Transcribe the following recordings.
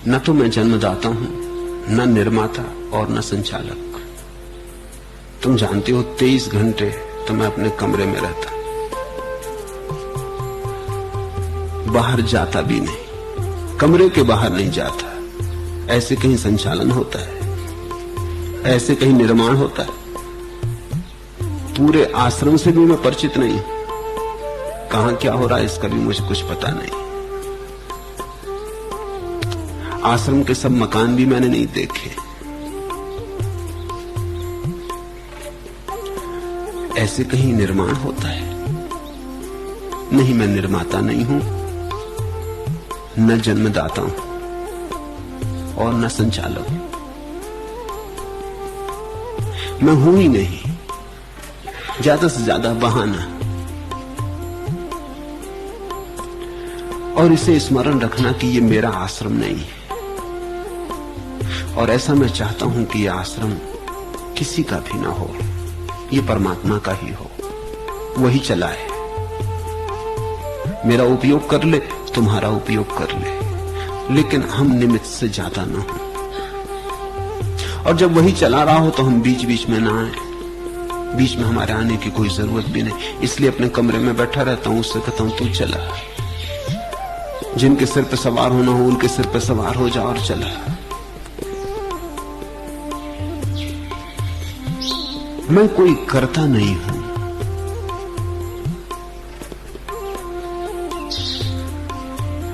न तो मैं जन्मदाता हूं, न निर्माता और न संचालक। तुम जानते हो 23 घंटे तो मैं अपने कमरे में रहता, बाहर जाता भी नहीं, कमरे के बाहर नहीं जाता। ऐसे कहीं संचालन होता है, ऐसे कहीं निर्माण होता है। पूरे आश्रम से भी मैं परिचित नहीं, कहां क्या हो रहा है इसका भी मुझे कुछ पता नहीं। आश्रम के सब मकान भी मैंने नहीं देखे। ऐसे कहीं निर्माण होता है? नहीं, मैं निर्माता नहीं हूं, न जन्मदाता हूं और न संचालक हूं। मैं हूं ही नहीं, ज्यादा से ज्यादा बहाना। और इसे स्मरण रखना कि ये मेरा आश्रम नहीं है, और ऐसा मैं चाहता हूं कि यह आश्रम किसी का भी ना हो, ये परमात्मा का ही हो, वही चलाए। मेरा उपयोग कर ले, तुम्हारा उपयोग कर ले, लेकिन हम निमित्त से ज्यादा ना हो। और जब वही चला रहा हो तो हम बीच बीच में ना आए, बीच में हमारे आने की कोई जरूरत भी नहीं। इसलिए अपने कमरे में बैठा रहता हूं, उससे कहता हूं तू चला, जिनके सिर पे सवार होना हो उनके सिर पे सवार हो जा और चला। मैं कोई करता नहीं हूं,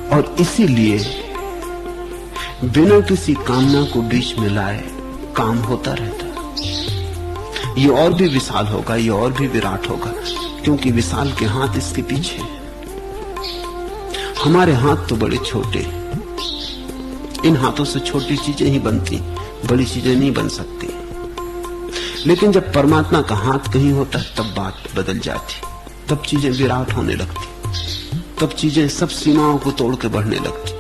और इसीलिए बिना किसी कामना को बीच में लाए काम होता रहता। ये और भी विशाल होगा, ये और भी विराट होगा, क्योंकि विशाल के हाथ इसके पीछे। हमारे हाथ तो बड़े छोटे, इन हाथों से छोटी चीजें ही बनती, बड़ी चीजें नहीं बन सकती। लेकिन जब परमात्मा का हाथ कहीं होता है तब बात बदल जाती, तब चीजें विराट होने लगती, तब चीजें सब सीमाओं को तोड़ के बढ़ने लगती।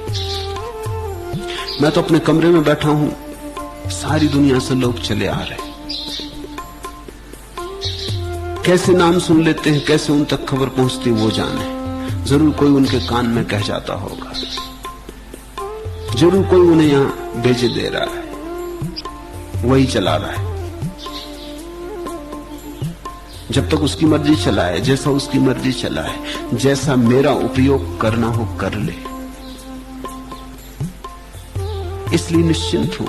मैं तो अपने कमरे में बैठा हूं, सारी दुनिया से लोग चले आ रहे, कैसे नाम सुन लेते हैं, कैसे उन तक खबर पहुंचती वो जाने। जरूर कोई उनके कान में कह जाता होगा, जरूर कोई उन्हें यहां भेजे दे रहा है, वही चला रहा है। जब तक उसकी मर्जी चलाए, जैसा उसकी मर्जी चलाए, जैसा मेरा उपयोग करना हो कर ले। इसलिए निश्चिंत हूं,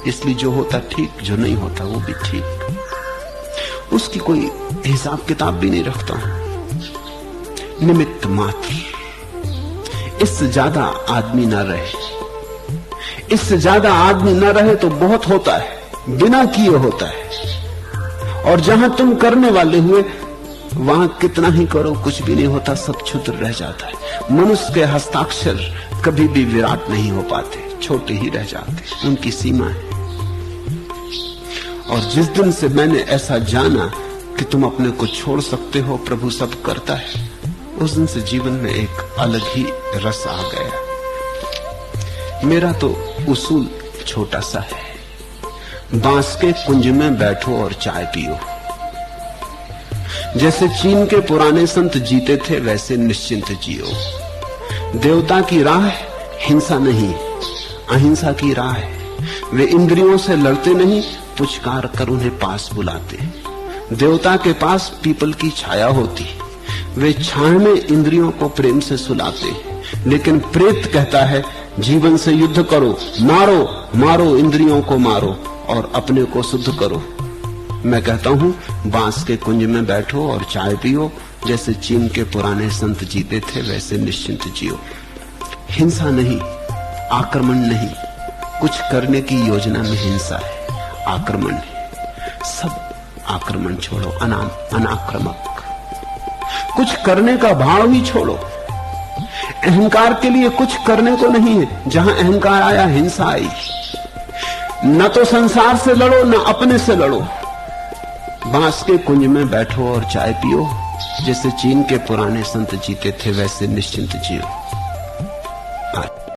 इसलिए जो होता ठीक, जो नहीं होता वो भी ठीक। उसकी कोई हिसाब किताब भी नहीं रखता हूं, निमित्त मात्र। इससे ज्यादा आदमी ना रहे, इससे ज्यादा आदमी ना रहे तो बहुत होता है, बिना किए होता है। और जहां तुम करने वाले हुए वहां कितना ही करो कुछ भी नहीं होता, सब क्षुद्र रह जाता है। मनुष्य के हस्ताक्षर कभी भी विराट नहीं हो पाते, छोटे ही रह जाते, उनकी सीमा है। और जिस दिन से मैंने ऐसा जाना कि तुम अपने को छोड़ सकते हो, प्रभु सब करता है, उस दिन से जीवन में एक अलग ही रस आ गया। मेरा तो उसूल छोटा सा है, बांस के कुंज में बैठो और चाय पियो। जैसे चीन के पुराने संत जीते थे वैसे निश्चिंत जियो। देवता की राह हिंसा नहीं, अहिंसा की राह है। वे इंद्रियों से लड़ते नहीं, पुचकार कर उन्हें पास बुलाते। देवता के पास पीपल की छाया होती, वे छाया में इंद्रियों को प्रेम से सुलाते। लेकिन प्रेत कहता है जीवन से युद्ध करो, मारो मारो, इंद्रियों को मारो और अपने को शुद्ध करो। मैं कहता हूं बांस के कुंज में बैठो और चाय पियो। जैसे चीन के पुराने संत जीते थे वैसे निश्चिंत जियो। हिंसा नहीं, आक्रमण नहीं, कुछ करने की योजना में हिंसा है, आक्रमण है। सब आक्रमण छोड़ो, अनाक्रमक। कुछ करने का भाव ही छोड़ो। अहंकार के लिए कुछ करने को नहीं है, जहां अहंकार आया हिंसा आई। न तो संसार से लड़ो, न अपने से लड़ो। बांस के कुंज में बैठो और चाय पियो। जैसे चीन के पुराने संत जीते थे वैसे निश्चिंत जियो।